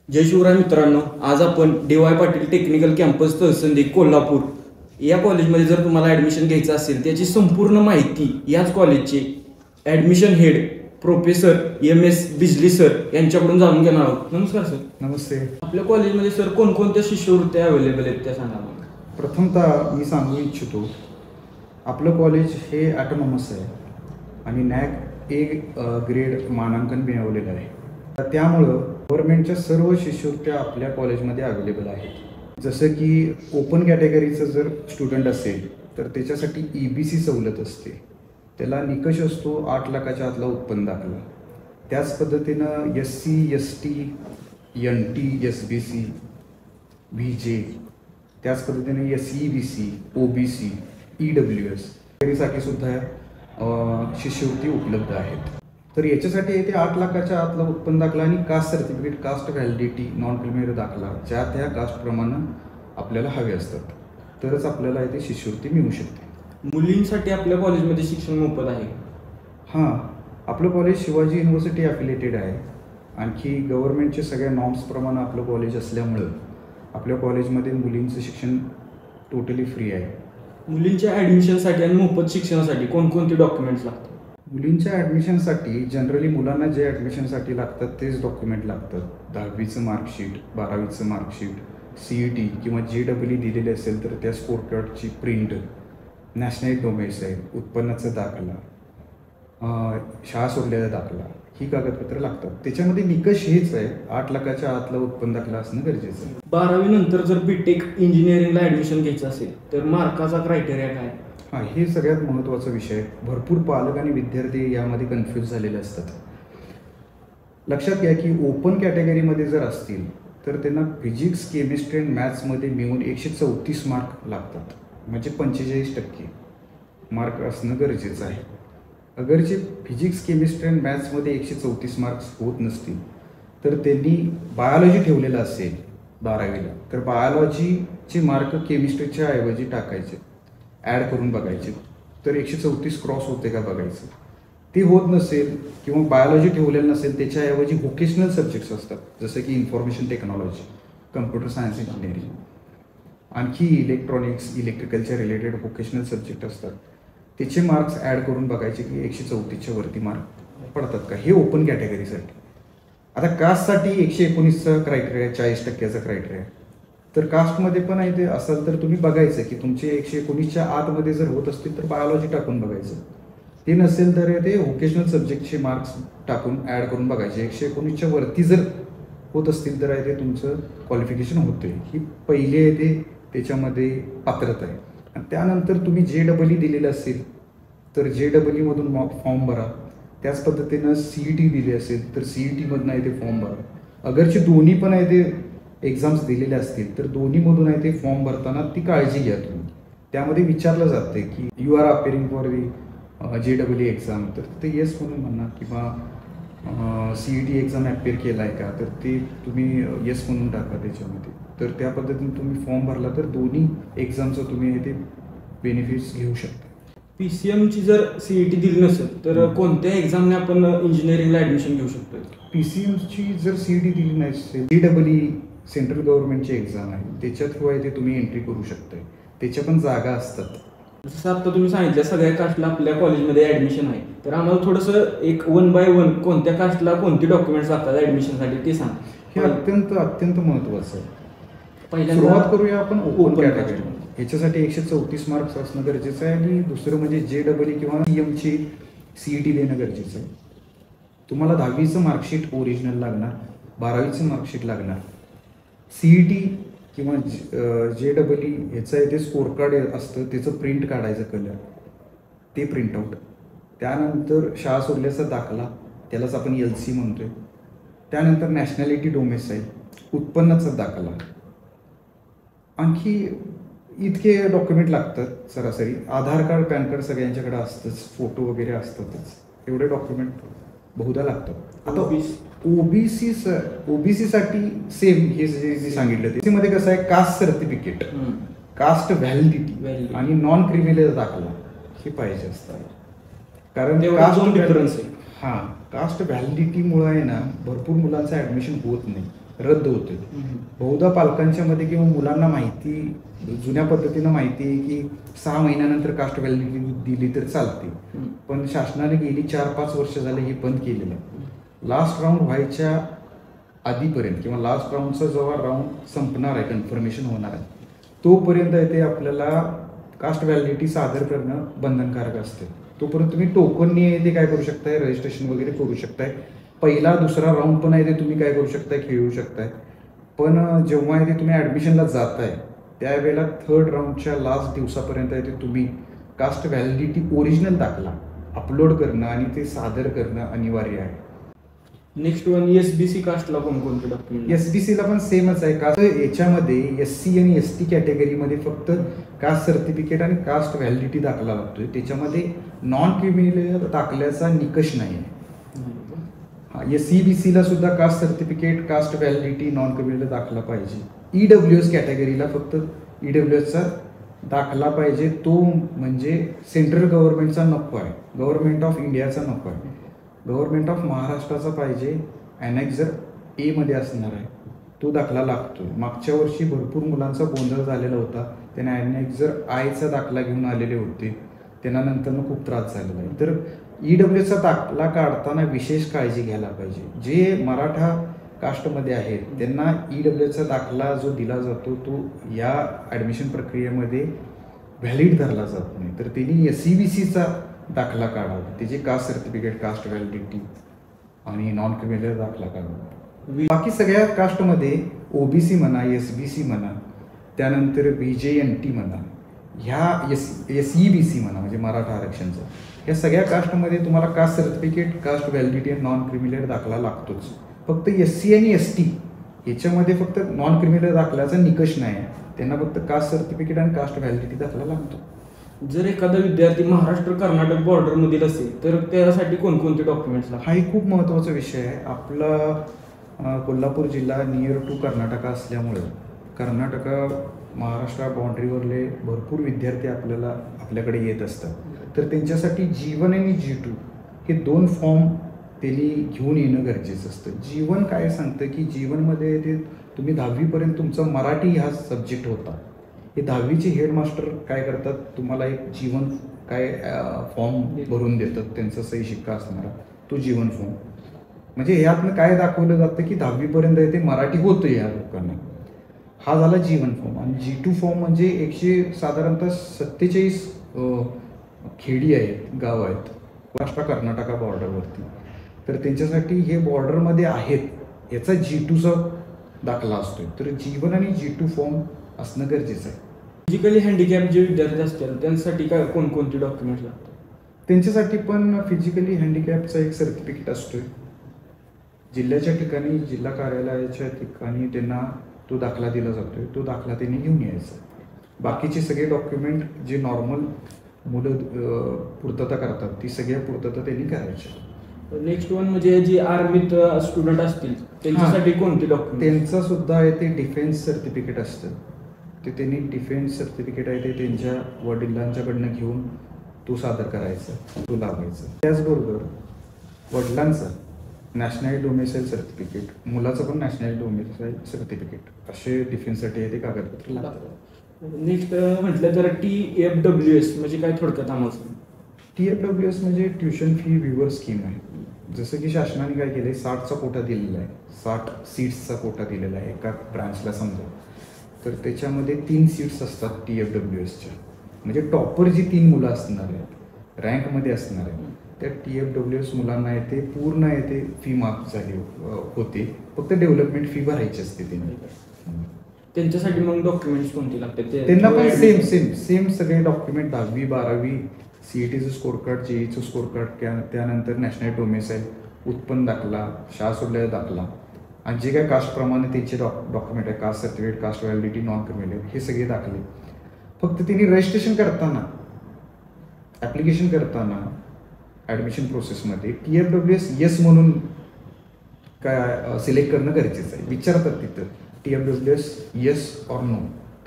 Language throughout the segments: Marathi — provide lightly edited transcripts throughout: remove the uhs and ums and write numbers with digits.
जय शिवराय मित्रांनो, आज आपण डी.वाय. पाटील टेक्निकल कॅम्पस तहसंदी कोल्हापूर या कॉलेजमध्ये जर तुम्हाला ॲडमिशन घ्यायचं असेल त्याची संपूर्ण माहिती याच कॉलेजचे ॲडमिशन हेड प्रोफेसर एम.एस. बिजली सर यांच्याकडून जाणून घेणार आहोत. नमस्कार सर. नमस्ते. आपल्या कॉलेजमध्ये सर कोणकोणत्या शिष्यवृत्त्या अवेलेबल आहेत त्या सांगा मला. प्रथमतः मी सांगू इच्छितो, आपलं कॉलेज हे ॲटोनॉमस आहे आणि नॅक ए ग्रेड मानांकन मिळवलेलं आहे. त्यामुळं गव्हर्नमेंटच्या सर्व शिष्यवृत्त्या आपल्या कॉलेजमध्ये अवेलेबल आहेत. जसं की ओपन कॅटेगरीचं जर स्टुडंट असेल तर त्याच्यासाठी EBC सवलत असते. त्याला निकष असतो 8 लाखाच्या आतला उत्पन्न दाखला. त्याच पद्धतीनं SC, ST, NT, SBC, VJ, त्याच पद्धतीने SE, BC, OBC, EWS साठी सुद्धा शिष्यवृत्ती उपलब्ध आहेत. तर याच्यासाठी येते 8 लाखाच्या आतला उत्पन्न दाखला आणि caste certificate, caste validity, non criminal दाखला ज्या त्या कास्टप्रमाणे आपल्याला हवे असतात, तरच आपल्याला इथे शिष्यवृत्ती मिळू शकते. मुलींसाठी आपल्या कॉलेजमध्ये शिक्षण मोफत आहे. हां, आपलं कॉलेज शिवाजी युनिव्हर्सिटी ॲफिलेटेड आहे. आणखी गव्हर्नमेंटचे सगळ्या नॉर्म्सप्रमाणे आपलं कॉलेज असल्यामुळं आपल्या कॉलेजमध्ये मुलींचं शिक्षण टोटली फ्री आहे. मुलींच्या ॲडमिशनसाठी आणि मोफत शिक्षणासाठी कोणकोणते डॉक्युमेंट्स लागतात? मुलींच्या ॲडमिशनसाठी जनरली मुलांना जे ॲडमिशनसाठी लागतात तेच डॉक्युमेंट लागतात. 10वीचं मार्कशीट, 12वीचं मार्कशीट, CET किंवा JEE दिलेली असेल तर त्या स्कोर कार्डची प्रिंट, नॅशनल डोमेसाईल, उत्पन्नाचा दाखला, शाळा सोडलेला दाखला, ही कागदपत्रं लागतात. त्याच्यामध्ये निकष हेच आहे, 8 लाखाच्या आतला उत्पन्न दाखला असणं गरजेचं आहे. 12वी नंतर जर BTech इंजिनिअरिंगला ॲडमिशन घ्यायचं असेल तर मार्काचा क्रायटेरिया काय? हां, हे सगळ्यात महत्त्वाचा विषय आहे. भरपूर पालक आणि विद्यार्थी यामध्ये कन्फ्यूज झालेले असतात. लक्षात घ्या की ओपन कॅटेगरीमध्ये जर असतील तर त्यांना फिजिक्स, केमिस्ट्री आणि मॅथ्समध्ये मिळून 134 मार्क लागतात, म्हणजे 45% मार्क असणं गरजेचं आहे. अगर जे फिजिक्स, केमिस्ट्री आणि मॅथ्समध्ये 134 मार्क्स होत नसतील तर त्यांनी बायोलॉजी ठेवलेलं असेल 12वीला, तर बायोलॉजीचे मार्क केमिस्ट्रीच्या ऐवजी टाकायचे, ॲड करून बघायचे, तर 134 क्रॉस होते का बघायचं. ते होत नसेल किंवा बायोलॉजी ठेवलेलं नसेल त्याच्याऐवजी व्होकेशनल सब्जेक्ट्स असतात, जसं की information technology, computer science engineering, आणखी इलेक्ट्रॉनिक्स, इलेक्ट्रिकलच्या रिलेटेड व्होकेशनल सब्जेक्ट असतात, त्याचे मार्क्स ॲड करून बघायचे की 134च्या वरती मार्क पडतात का. हे ओपन कॅटेगरीसाठी. आता कास्टसाठी 119चा क्रायटेरिया, 40%चा क्रायटेरिया. तर कास्टमध्ये पण आहे ते असेल तर तुम्ही बघायचं की तुमचे 119च्या आतमध्ये जर होत असतील तर बायोलॉजी टाकून बघायचं. ते नसेल तर ते व्होकेशनल सब्जेक्टचे मार्क्स टाकून ॲड करून बघायचे. 119च्या वरती जर होत असतील तर आहे ते तुमचं क्वालिफिकेशन होते. ही पहिली आहे ते त्याच्यामध्ये पात्रता आहे. आणि त्यानंतर तुम्ही JEE दिलेलं असेल तर JEE मधून फॉर्म भरा. त्याच पद्धतीनं CET दिली असेल तर CET मधून आहे ते फॉर्म भरा. अगरचे दोन्ही पण आहे ते एक्झाम्स दिलेले असतील तर दोन्हीमधून आहे ते फॉर्म भरताना ती काळजी घ्या तुम्ही. त्यामध्ये विचारलं जाते की you are appearing for the JEE exam, तर ते येस म्हणून म्हणा, किंवा CET एक्झाम अपेअर केला आहे का, तर ते तुम्ही येस म्हणून टाका त्याच्यामध्ये. तर त्या पद्धतीने तुम्ही फॉर्म भरला तर दोन्ही एक्झामचं तुम्ही ते बेनिफिट्स घेऊ शकता. PCMची जर CET दिली नसेल तर कोणत्या एक्झामने आपण इंजिनिअरिंगला ॲडमिशन घेऊ शकतो? PCMची जर CET दिली नसेल, JEE सेंट्रल गव्हर्नमेंटची एक्झाम आहे, त्याच्या थ्रू आहे ते तुम्ही एंट्री करू शकता. त्याच्या पण जागा असतात. जसं आता तुम्ही सांगितलं सगळ्या कास्टला आपल्या कॉलेजमध्ये ॲडमिशन आहे, तर आम्हाला थोडंसं एक 1 बाय 1 कोणत्या कास्टला कोणते डॉक्युमेंट्स लागतात ॲडमिशनसाठी ते सांग. हे अत्यंत महत्त्वाचं आहे. पहिल्यांदा सुरुवात करूया आपण ओपन कॅटेगरी. ह्याच्यासाठी 134 मार्क्स असणं गरजेचं आहे. आणि दुसरं म्हणजे JEE किंवा CMची CET देणं गरजेचं आहे. तुम्हाला 10वीचं मार्कशीट ओरिजिनल लागणार, 12वीचं मार्कशीट लागणार. CET किंवा JEE ह्याचं आहे ते स्कोर कार्ड असतं, त्याचं प्रिंट काढायचं कलर, ते प्रिंटआउट. त्यानंतर शाळा सोडल्याचा दाखला, त्यालाच आपण LC म्हणतोय. त्यानंतर नॅशनॅलिटी डोमेसाईल, उत्पन्नाचा दाखला. आणखी इतके डॉक्युमेंट लागतात सरासरी. आधार कार्ड, पॅन कार्ड सगळ्यांच्याकडे असतंच, फोटो वगैरे असतातच. एवढे डॉक्युमेंट बहुधा लागतात. आता ओबीसीसाठी सेम हे जे मी सांगितलं त्याच्यामध्ये कसं आहे, कास्ट सर्टिफिकेट, कास्ट व्हॅलिडिटी आणि नॉन क्रिमिनल दाखला हे पाहिजे असतात. कारण कास्ट डिफरन्स आहे. हां, कास्ट व्हॅलिडिटीमुळे आहे ना भरपूर मुलांचं ॲडमिशन होत नाही. रद्द होते. बहुधा पालकांच्या मध्ये किंवा मुलांना माहिती जुन्या पद्धतीनं माहिती आहे की 6 महिन्यानंतर कास्ट व्हॅलिडिटी दिली तर चालते, पण शासनाने गेली 4-5 वर्ष झाले ही बंद केलेलं आहे. लास्ट राऊंड व्हायच्या आधीपर्यंत किंवा लास्ट राऊंडचा जेव्हा राऊंड संपणार आहे, कन्फर्मेशन होणार आहे, तोपर्यंत ते आपल्याला कास्ट व्हॅलिडिटी सादर करणं बंधनकारक असते. तोपर्यंत तुम्ही टोकननी ते काय करू शकताय, रजिस्ट्रेशन वगैरे करू शकताय. पहिला दुसरा राऊंड पण आहे ते तुम्ही काय करू शकताय, खेळू शकताय. पण जेव्हा आहे ते तुम्ही ॲडमिशनला जाताय त्यावेळेला 3rd राऊंडच्या लास्ट दिवसापर्यंत आहे ते तुम्ही कास्ट व्हॅलिडिटी ओरिजिनल दाखला अपलोड करणं आणि ते सादर करणं अनिवार्य आहे. नेक्स्ट वन SBC कास्टला कोणकोणते डॉक्युमेंट? SBCला पण सेमच आहे. कास्ट याच्यामध्ये SC आणि ST कॅटेगरीमध्ये फक्त कास्ट सर्टिफिकेट आणि कास्ट व्हॅलिडिटी दाखला लागतोय. त्याच्यामध्ये नॉन क्रिमिनल दाखल्याचा निकष नाही आहे. SCBCला सुद्धा caste certificate, caste validity, non criminal दाखला पाहिजे. EWS कॅटेगरीला फक्त EWSचा दाखला पाहिजे. तो म्हणजे सेंट्रल गव्हर्नमेंटचा नको आहे, गव्हर्नमेंट ऑफ इंडियाचा नको आहे, गव्हर्नमेंट ऑफ महाराष्ट्राचा पाहिजे. ॲनेक्झर A मध्ये असणार आहे, तो दाखला लागतोय. मागच्या वर्षी भरपूर मुलांचा गोंधळ झालेला होता, त्यांना ॲनेक्झर Iचा दाखला घेऊन आलेले होते, त्यांना नंतर खूप त्रास झालेला आहे. तर EWSचा दाखला काढताना विशेष काळजी घ्यायला पाहिजे. जे मराठा कास्टमध्ये आहेत त्यांना EWSचा दाखला जो दिला जातो तो या ॲडमिशन प्रक्रियेमध्ये व्हॅलिड धरला जात नाही, तर त्यांनी SCBCचा दाखला काढावा. त्याचे कास्ट सर्टिफिकेट, कास्ट व्हॅलिडिटी आणि नॉन क्रिमिनल दाखला काढावा. बाकी सगळ्या कास्टमध्ये OBC म्हणा, SBC म्हणा, त्यानंतर BJNT म्हणा, ह्या SEBC म्हणा म्हणजे मराठा आरक्षणचं, या सगळ्या कास्टमध्ये तुम्हाला कास्ट सर्टिफिकेट, कास्ट व्हॅलिडिटी आणि नॉन क्रिमिनल दाखला लागतोच. फक्त SC आणि ST याच्यामध्ये फक्त नॉन क्रिमिनल दाखल्याचा निकष नाही आहे, त्यांना फक्त कास्ट सर्टिफिकेट आणि कास्ट व्हॅलिडिटी दाखला लागतो. जर एखादा विद्यार्थी महाराष्ट्र कर्नाटक बॉर्डरमधील असेल तर त्यासाठी कोणकोणते डॉक्युमेंट्स लागतात? हा एक खूप महत्त्वाचा विषय आहे. आपला कोल्हापूर जिल्हा नियर टू कर्नाटक असल्यामुळे कर्नाटका महाराष्ट्र बाउंड्रीवरले भरपूर विद्यार्थी आपल्याकडे येत असतात. तर त्यांच्यासाठी G1 आणि G2 हे 2 फॉर्म त्यांनी घेऊन येणं गरजेचं असतं. G1 काय सांगतं की G1मध्ये ते तुम्ही 10वीपर्यंत तुमचा मराठी हा सब्जेक्ट होता. हे 10वीचे हेडमास्टर काय करतात, तुम्हाला एक G1 काय फॉर्म भरून देतात, त्यांचा सही शिक्का असणारा तो G1 फॉर्म. म्हणजे यातनं काय दाखवलं जातं की 10वीपर्यंत ते मराठी होतं या लोकांना. हा झाला G1 फॉर्म. आणि G2 फॉर्म म्हणजे साधारणतः 47 खेडी आहेत, गाव आहेत महाराष्ट्र कर्नाटका बॉर्डरवरती. तर त्यांच्यासाठी हे बॉर्डरमध्ये आहेत याचा G2चा दाखला असतोय. तर G1 आणि G2 फॉर्म असणं गरजेचं आहे. फिजिकली हँडिकॅप जे विद्यार्थी असतील त्यांच्यासाठी काय कोणकोणते डॉक्युमेंट्स लागतात? त्यांच्यासाठी पण फिजिकली हँडिकॅपचा एक सर्टिफिकेट असतोय. जिल्ह्याच्या ठिकाणी, जिल्हा कार्यालयाच्या ठिकाणी त्यांना तो दाखला दिला जातोय, तो दाखला त्यांनी घेऊन यायचा. बाकीचे सगळे डॉक्युमेंट जे नॉर्मल मुलं पूर्तता करतात ती सगळ्या पूर्तता त्यांनी करायच्या. नेक्स्ट वन म्हणजे जे आर्मीत स्टुडंट असतील त्यांच्यासाठी कोणते डॉक्युमेंट? त्यांचं सुद्धा आहे ते डिफेन्स सर्टिफिकेट असतं. ते त्यांनी डिफेन्स सर्टिफिकेट आहे ते त्यांच्या वडिलांच्याकडनं घेऊन तो सादर करायचा, तो लावायचा. त्याचबरोबर वडिलांचा नॅशनल डोमेसाईल सर्टिफिकेट, मुलाचं पण नॅशनल डोमेसाईल सर्टिफिकेट असे डिफेन्ससाठी आहे ते कागदपत्र लागतात. नेक्स्ट म्हटलं तर TFWS म्हणजे काय थोडक्यात आम्हाला? TFWS म्हणजे ट्युशन फी व्ह्युअर स्कीम आहे. जसं की शासनाने काय केलं आहे, 60चा कोटा दिलेला आहे, 60 सीट्सचा कोटा दिलेला आहे एका ब्रांचला समजा. तर त्याच्यामध्ये 3 सीट्स असतात TFWSच्या. म्हणजे टॉपर जी 3 मुलं असणार आहेत, रँकमध्ये असणार आहेत, त्या TFWS मुलांना येते पूर्ण येते फी माफ झाली होते, फक्त डेव्हलपमेंट फी भरायची असते त्यांनी. त्यांच्यासाठी मग डॉक्युमेंट्स कोणते लागतात? त्यांना पण सेम सगळे डॉक्युमेंट 10वी 12वी CETचं स्कोर कार्ड, JEEचं स्कोर कार्ड, त्यानंतर नॅशनल डोमेसाईल, उत्पन्न दाखला, शाळा सोडलेला दाखला आणि जे काय कास्टप्रमाणे त्यांचे डॉक्युमेंट आहे, caste certificate, caste validity, non criminal, हे सगळे दाखले. फक्त त्यांनी रजिस्ट्रेशन करताना, ॲप्लिकेशन करताना ॲडमिशन प्रोसेसमध्ये TFWS येस म्हणून काय सिलेक्ट करणं गरजेचं आहे. विचारतात तिथं TFWS येस ऑर नो,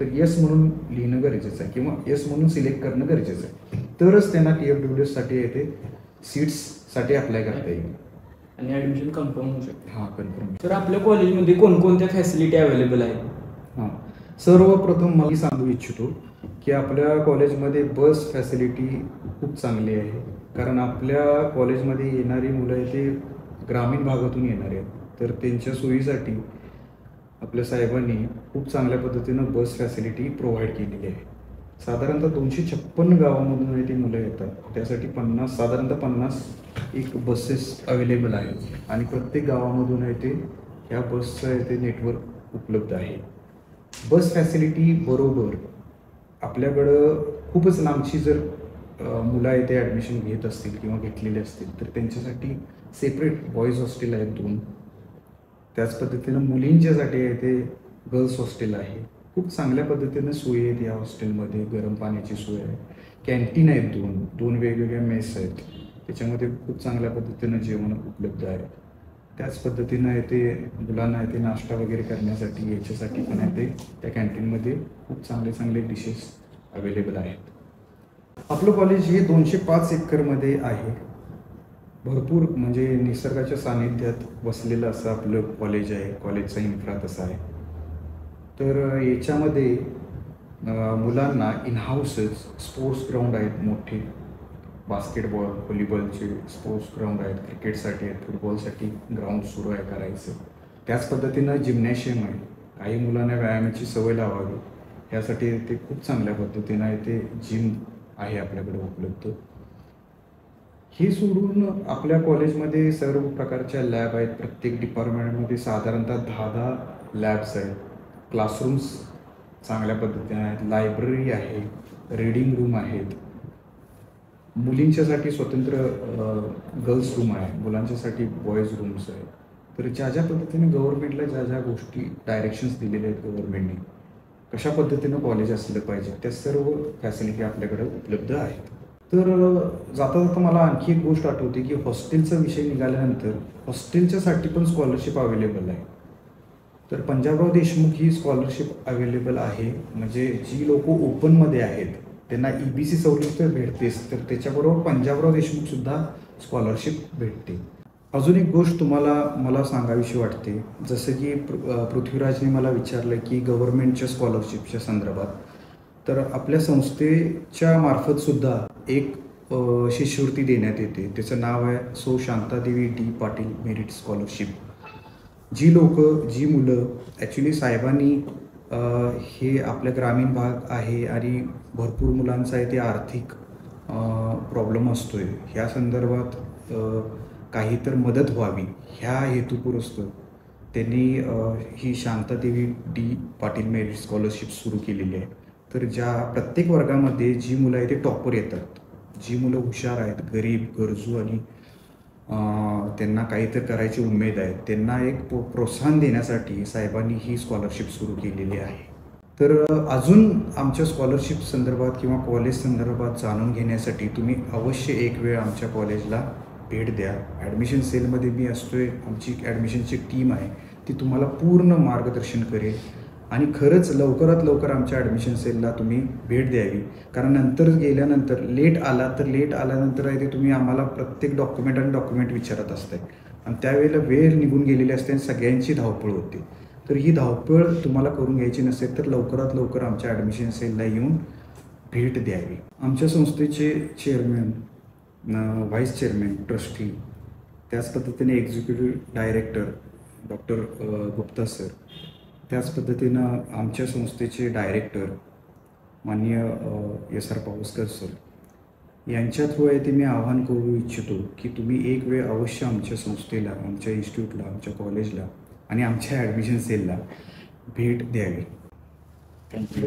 तर येस म्हणून लिहिणं गरजेचं आहे किंवा येस म्हणून सिलेक्ट करणं गरजेचं आहे. तरच त्यांना TFWS साठी येते सीट्ससाठी अप्लाय करता येईल. आणि ॲडमिशन कन्फर्म होऊ शकते. हां, कन्फर्म. तर आपल्या कॉलेजमध्ये कोणकोणत्या फॅसिलिटी अवेलेबल आहेत? हां, सर्वप्रथम मला सांगू इच्छितो की आपल्या कॉलेजमध्ये बस फॅसिलिटी खूप चांगली आहे. कारण आपल्या कॉलेजमध्ये येणारी मुलं आहे ते ग्रामीण भागातून येणारे आहेत. तर त्यांच्या सोयीसाठी आपल्या साहेबांनी खूप चांगल्या पद्धतीनं बस फॅसिलिटी प्रोव्हाइड केलेली आहे. साधारणतः 256 गावामधून आहे ती मुलं येतात. त्यासाठी साधारणतः 50 एक बसेस अवेलेबल आहेत आणि प्रत्येक गावामधून आहे ते ह्या बसचं आहे ते नेटवर्क उपलब्ध आहे. बस फॅसिलिटी बरोबर आपल्याकडं खूपच लांबची जर मुलं आहे ते ॲडमिशन घेत असतील किंवा घेतलेले असतील तर त्यांच्यासाठी सेपरेट बॉईज हॉस्टेल आहेत 2. त्याच पद्धतीनं मुलींच्यासाठी आहे ते गर्ल्स हॉस्टेल आहे. खूप चांगल्या पद्धतीनं सोयी आहेत या हॉस्टेलमध्ये. गरम पाण्याची सोय आहे. कॅन्टीन आहेत 2 वेगवेगळ्या मेस आहेत. त्याच्यामध्ये खूप चांगल्या पद्धतीनं जेवण उपलब्ध आहे. त्याच पद्धतीनं आहे ते मुलांना आहे ते नाश्ता वगैरे करण्यासाठी याच्यासाठी पण आहे ते त्या कॅन्टीनमध्ये खूप चांगले डिशेस अवेलेबल आहेत. आपलं कॉलेज हे 205 एकरमध्ये आहे. भरपूर म्हणजे निसर्गाच्या सानिध्यात बसलेलं असं आपलं कॉलेज आहे. कॉलेजचा इन्फ्रा तसा आहे. तर याच्यामध्ये मुलांना इन हाऊसच स्पोर्ट्स ग्राउंड आहेत मोठे. बास्केटबॉल, व्हॉलीबॉलचे स्पोर्ट्स ग्राउंड आहेत. क्रिकेटसाठी आहेत. फुटबॉलसाठी ग्राउंड सुरू आहे करायचं. त्याच पद्धतीनं जिम्नॅशियम आहे. काही मुलांना व्यायामाची सवय लावावी यासाठी ते खूप चांगल्या पद्धतीनं आहे ते जिम आहे आपल्याकडे उपलब्ध. हे सोडून आपल्या कॉलेजमध्ये सर्व प्रकारच्या लॅब आहेत. प्रत्येक डिपार्टमेंटमध्ये साधारणतः 10 लॅब्स आहेत. क्लासरूम्स चांगल्या पद्धतीने आहेत. लायब्ररी आहे. रीडिंग रूम आहेत. मुलींच्यासाठी स्वतंत्र गर्ल्स रूम आहे. मुलांच्यासाठी बॉईज रूम्स आहेत. तर ज्या पद्धतीने गव्हर्नमेंटला ज्या गोष्टी डायरेक्शन्स दिलेल्या आहेत गव्हर्नमेंटने कशा पद्धतीनं कॉलेज असलं पाहिजे त्या सर्व फॅसिलिटी आपल्याकडे उपलब्ध आहेत. तर जाता जाता मला आणखी एक गोष्ट आठवते की हॉस्टेलचा विषय निघाल्यानंतर हॉस्टेलच्यासाठी पण स्कॉलरशिप अवेलेबल आहे. तर पंजाबराव देशमुख ही स्कॉलरशिप अवेलेबल आहे. म्हणजे जी लोक ओपनमध्ये आहेत त्यांना EBC सवलत तर भेटतेच, तर त्याच्याबरोबर पंजाबराव देशमुखसुद्धा स्कॉलरशिप भेटते. अजून एक गोष्ट मला सांगावीशी वाटते. जसं की पृथ्वीराजने मला विचारलं की गव्हर्नमेंटच्या स्कॉलरशिपच्या संदर्भात, तर आपल्या संस्थेच्या मार्फतसुद्धा एक शिष्यवृत्ती देण्यात येते. त्याचं नाव आहे सौ Shantadevi D Patil merit scholarship. जी मुलं ॲक्च्युली साहेबांनी हे आपल्या ग्रामीण भाग आहे आणि भरपूर मुलांचा आहे ते आर्थिक प्रॉब्लेम असतो आहे. ह्या संदर्भात काही तर मदत व्हावी ह्या हेतुपुरस्सर त्यांनी ही Shantadevi D Patil merit scholarship सुरू केलेली आहे. तर ज्या प्रत्येक वर्गामध्ये जी मुलं आहे ते टॉपर येतात, जी मुलं हुशार आहेत, गरीब, गरजू आणि त्यांना काहीतरी करायची उमेद आहे, त्यांना एक प्रोत्साहन देण्यासाठी साहेबांनी ही स्कॉलरशिप सुरू केलेली आहे. तर अजून आमच्या स्कॉलरशिप संदर्भात किंवा कॉलेज संदर्भात जाणून घेण्यासाठी तुम्ही अवश्य एक वेळ आमच्या कॉलेजला भेट द्या. ॲडमिशन सेलमध्ये मी असतो आहे. आमची ॲडमिशनची टीम आहे ती तुम्हाला पूर्ण मार्गदर्शन करेल आणि खरंच लवकरात लवकर आमच्या ॲडमिशन सेलला तुम्ही भेट द्यावी. कारण नंतर गेल्यानंतर लेट आल्यानंतर आहे ते तुम्ही आम्हाला प्रत्येक डॉक्युमेंट विचारत असताय आणि त्यावेळेला वेळ निघून गेलेली असते आणि सगळ्यांची धावपळ होते. तर ही धावपळ तुम्हाला करून घ्यायची नसेल तर लवकरात लवकर आमच्या ॲडमिशन सेलला येऊन भेट द्यावी. आमच्या संस्थेचे चेअरमॅन, व्हाईस चेअरमॅन, ट्रस्टी, त्याच पद्धतीने executive director doctor Gupta sir, त्याच पद्धतीनं आमच्या संस्थेचे डायरेक्टर माननीय SR पावसकर सर यांच्या थ्रू आहे ते मी आवाहन करू इच्छितो की तुम्ही एक वेळ अवश्य आमच्या संस्थेला, आमच्या इन्स्टिट्यूटला, आमच्या कॉलेजला आणि आमच्या ॲडमिशन सेलला भेट द्यावी. थँक्यू.